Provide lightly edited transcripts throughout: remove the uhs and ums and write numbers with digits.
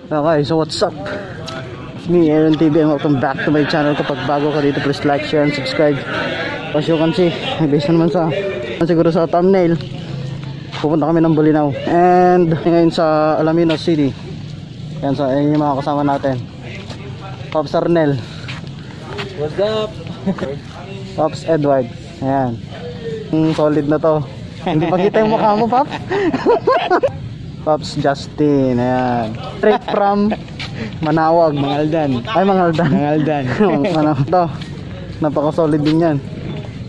Okay, so what's up? It's me, Aaron TV, and welcome back to my channel. Kapag bago ka dito, please like, share, and subscribe. As you can see, based naman sa siguro sa thumbnail, pupunta kami ng Bolinao. And ngayon sa Alaminos City. Yan, so ayun yung mga kasama natin. Pops Arnel. What's up? Pops Edward. Ayan. Solid na to. Hindi pa kita yung mukha mo, Pops. Pops Justin. Ayan. Straight from Manawag. Mangaldan. Ay, Mangaldan. Mangaldan. Ano to? Napaka-solid din yan.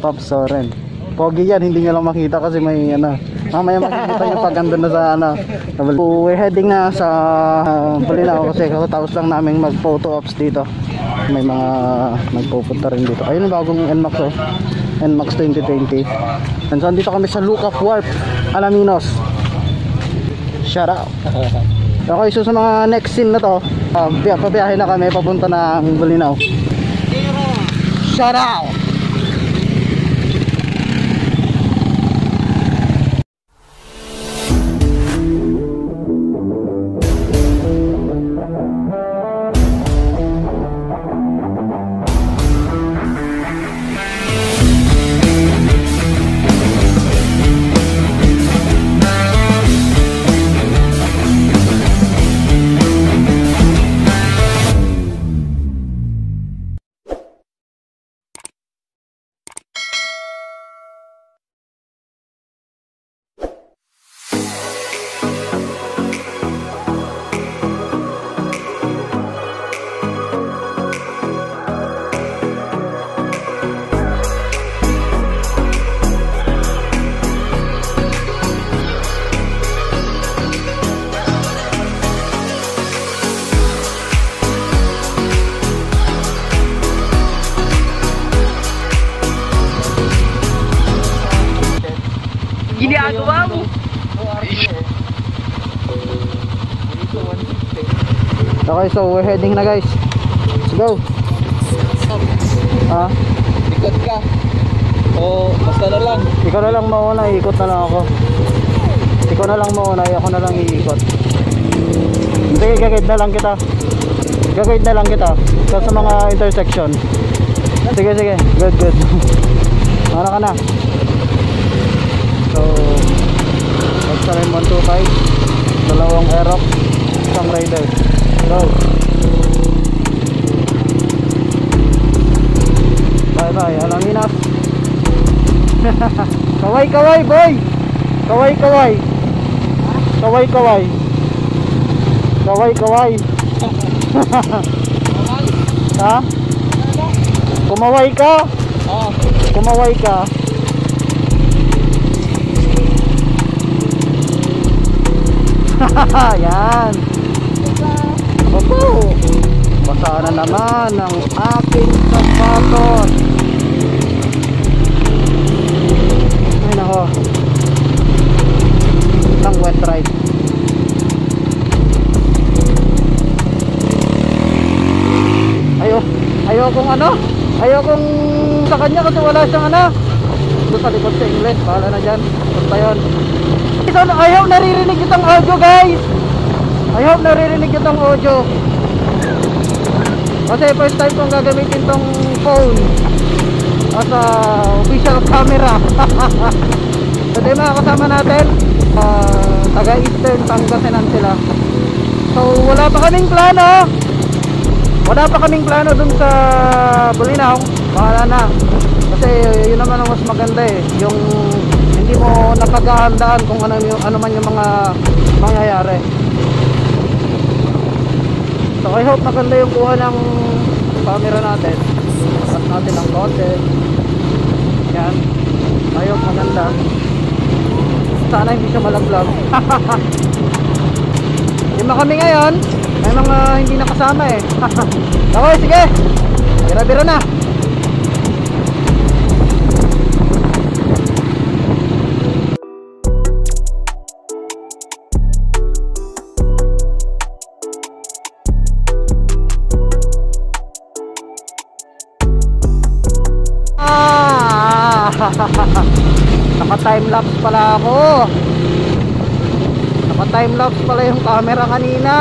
Pops Soren. Pogi yan, hindi nyo lang makita kasi may ano. Mamaya makikita nyo pag andun na sa ano. So, we're heading na sa Bolinao kasi katapos lang namin mag-photo ops dito. May mga nagpupunta rin dito. Ayun ang bagong NMAX, oh. NMAX 2020. And so andito kami sa Lucaf Wharf, Alaminos. Shout out. Okay, so sa mga next scene na to, pabiyahe na kami papunta ng Bolinao. Shout out. Ginagawa mo? Okay, so we're heading na, guys. Let's go. Ha? Ikot ka. O basta na lang. Ikaw na lang mauna, iikot na lang ako. Ikaw na lang mauna, ako na lang iikot. Hindi, gagawid na lang kita. Gagawid na lang kita sa mga intersection. Sige, sige. Good, good. Mana ka na. So, Exalin 125, dalawang Aerox, isang Raider. Go. Bye bye, Alaminos. Kaway kaway boy. Kaway kaway. Kaway kaway. Kaway kaway. Ha? Kumaway ka? Oo. Kumaway ka. Yan. Opo. Basa na naman ang aking sapatos. Ay nako. Isang wet ride. Ayokong ano? Ayokong sa kanya kasi wala siyang ano. Doon sa likod sa English. Bahala na dyan. Basta yun. I hope naririnig itong audio, guys. I hope naririnig itong audio. Kasi first time kong gagamitin tong phone as a official camera. So di mga kasama natin, taga Eastern Pangasinan sila. So wala pa kaming plano. Wala pa kaming plano dun sa Bolinao. Bahala na. Kasi yun naman ang mas maganda eh. Yung hindi mo napaghahandaan kung ano man yung mga mangyayari. So I hope maganda yung kuha ng camera natin. Pas natin ang konti. Yan. I hope maganda. Sana hindi siya malaglag. Lima kami ngayon. May mga hindi nakasama eh. Okay, sige. Bira-bira na. Naka-timelapse pala ako. Naka-timelapse pala yung camera kanina.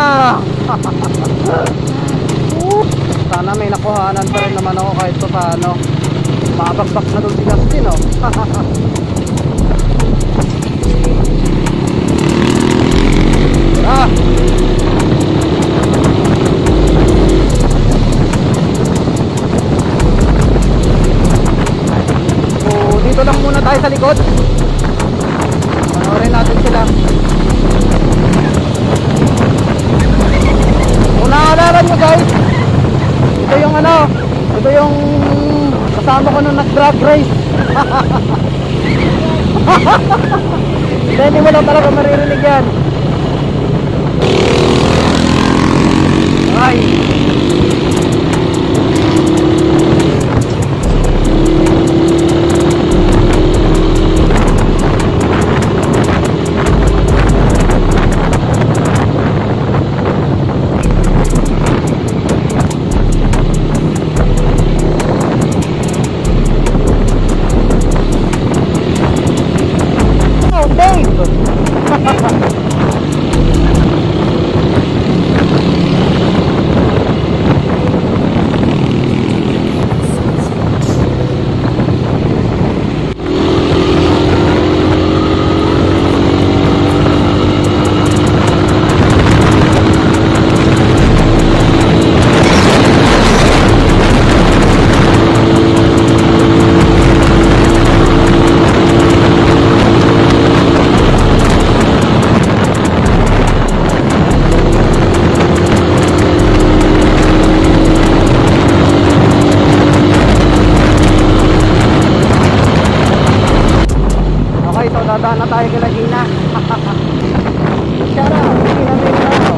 Sana may nakuhanan pa rin naman ako kahit pa paano. Mabagpak na doon si Justin, oh. Ah! So, dito lang muna tayo sa likod. Panoorin natin sila. Kung naaalala nyo guys, ito yung ano, ito yung kasama ko nung nag-drag race. Hindi mo lang talaga maririnig yan. Ay. Oh, Dave. Okay, so dadaan na tayo kila Gina. Shout out, Gina Medrano.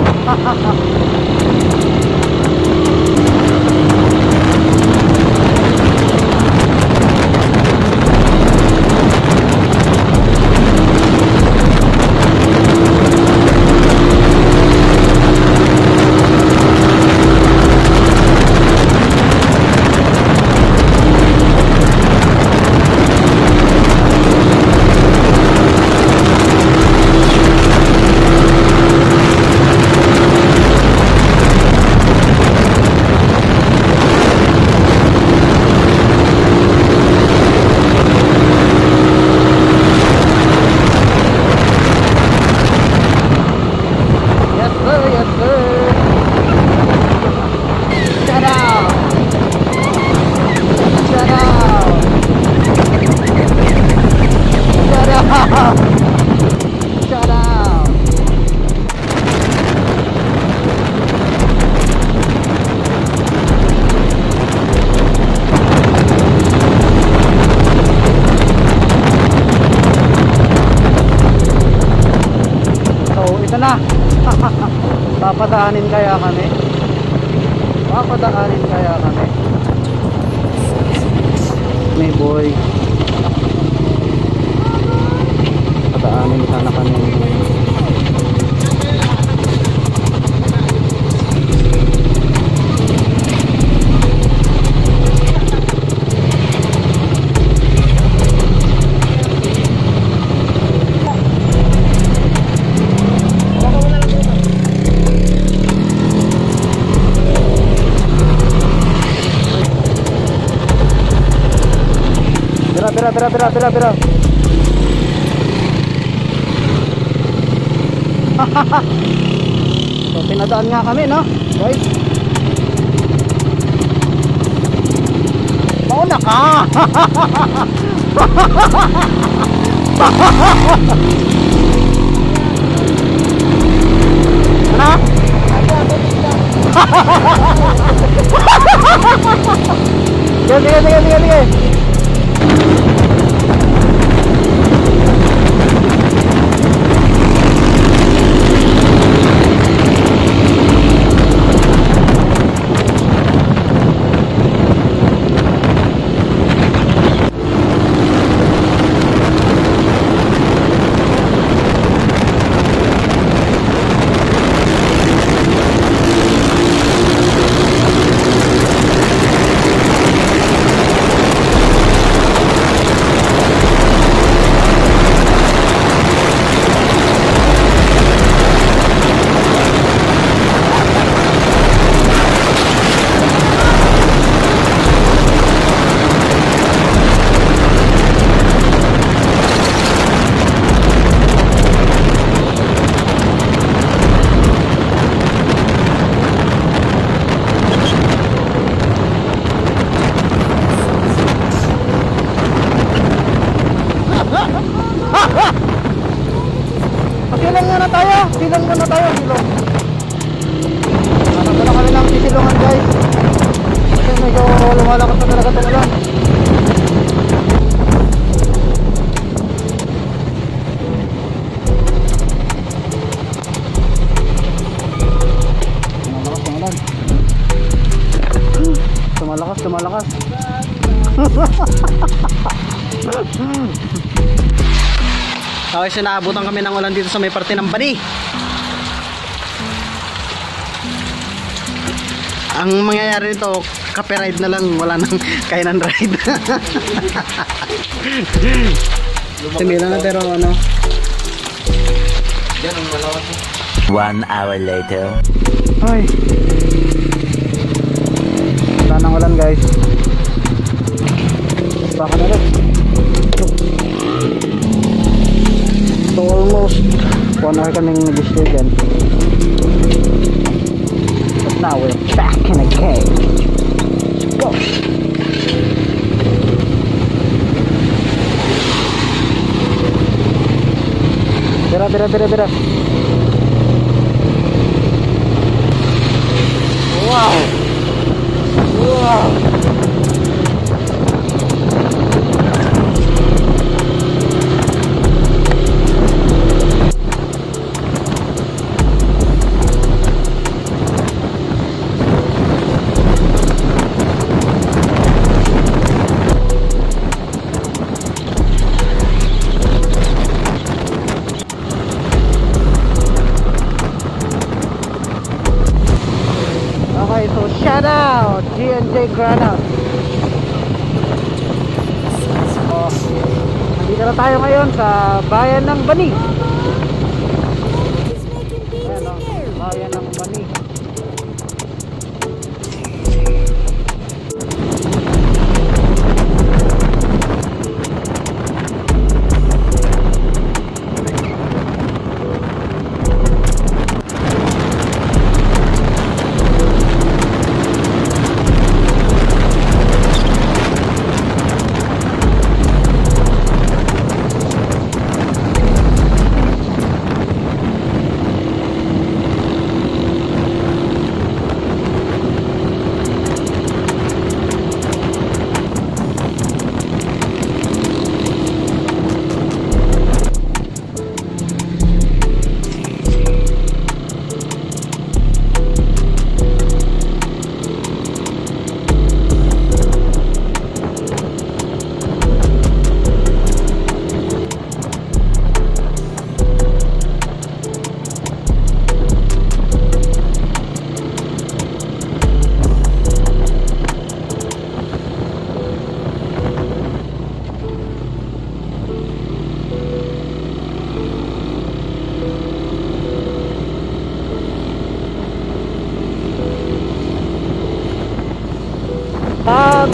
Papadaanin kaya kami? Papadaanin kaya kami? May boy. Padaanin sana kami. Bira. So, pinadaan nga kami, no? Guys. Mauna ka! Ano? Sige. malakas. Okay, so naabutan kami ng ulan dito sa may parte ng Bani. Ang mangyayari dito, kape ride na lang, wala nang kainan ride. Hindi lang na pero ano. Yan ang malawas. 1 hour later. Ay. Wala nang ulan guys. Baka na rin. So almost 1 hour kaming nag-stay dyan. But now we're back in the cave. Let's go. Bira. Wow. Okay, so shout out G&J Granite. So, nandito na tayo ngayon sa bayan ng Bani. Ayan, bayan ng Bani.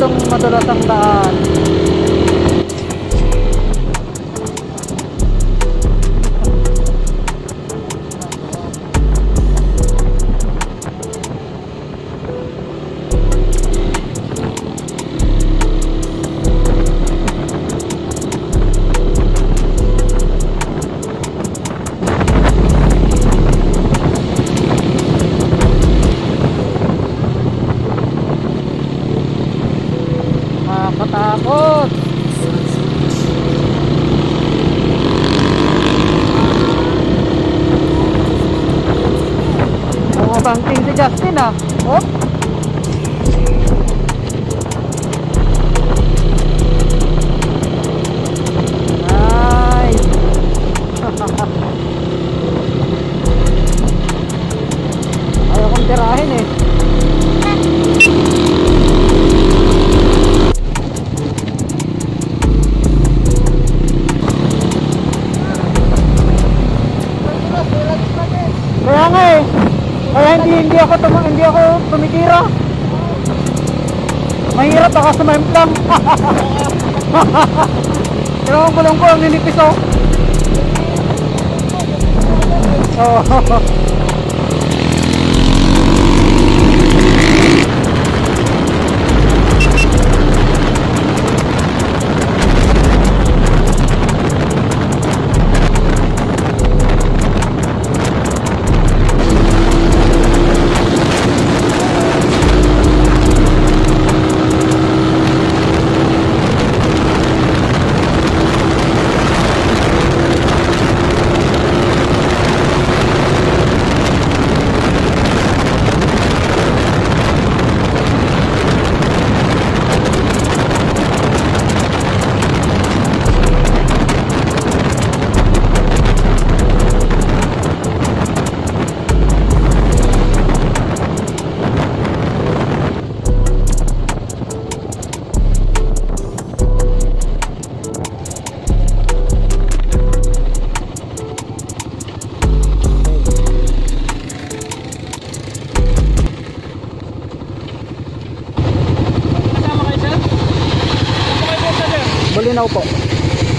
Itong madulas ang daan. Takot. Bangking si Justin ah. Oh. Nice. Ayaw kong tirahin eh. Kaya nga eh. Kaya hindi ako tumitira. Mahirap ako sumemplang. Pero ang gulong ko ang ninipis oh. Bulinaw po.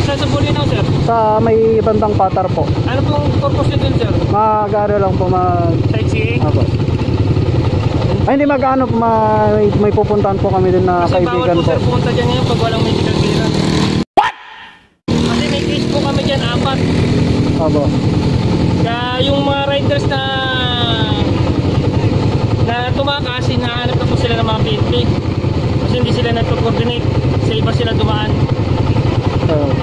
Sa Bulinaw, sir. Sa may bandang Patar po. Ano pong purpose nyo dun, sir? Mag-ano lang po Sightseeing? Apo. Ay hindi mag-ano po may pupuntahan po kami din na Kasi bawal kaibigan po, po. sir, punta dyan ngayon pag walang medical clearance. What? Kasi may case po kami dyan, 4. Apo. Kaya yung mga riders na tumakas, hinahanap na po sila ng mga PNP. Kasi hindi sila nagko-coordinate. Sa iba sila dumaan.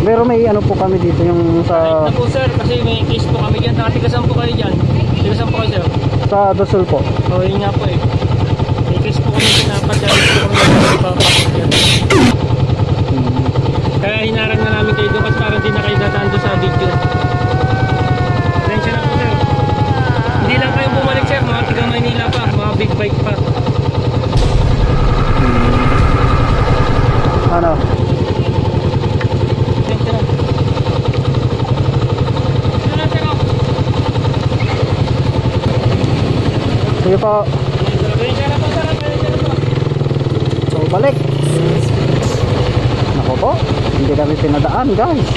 Pero may ano po kami dito yung sa Kahit na po, sir, kasi may case po kami dyan. Nakatigasan po kayo dyan. Tigasan po kayo, sir. sa Dosol po. O, yun nga po eh. May case po kami dyan. Napadyalis po kami dyan. Kaya hinarang na namin kayo doon kasi parang di na kayo dadaan doon sa video. Attention na po, sir. Hindi lang kayo bumalik, sir. Mga taga Maynila pa. Mga big bike pa. Ano? Attention na. Ano na, sir? Sige po. Attention na po, sir. Attention na po. So balik. Nako po. Hindi kami pinadaan guys.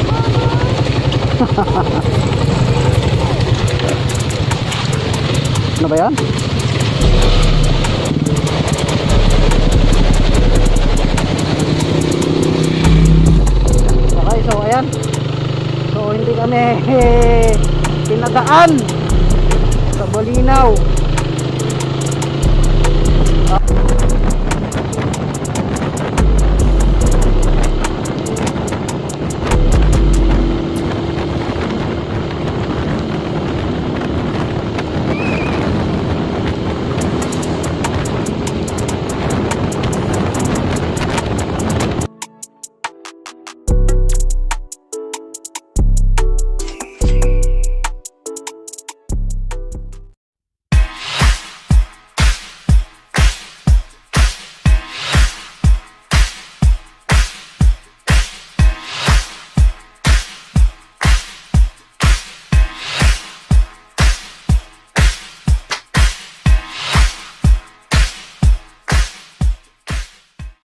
Ano ba yan? Okay, so ayan. So hindi kami pinadaan sa Bulinaw.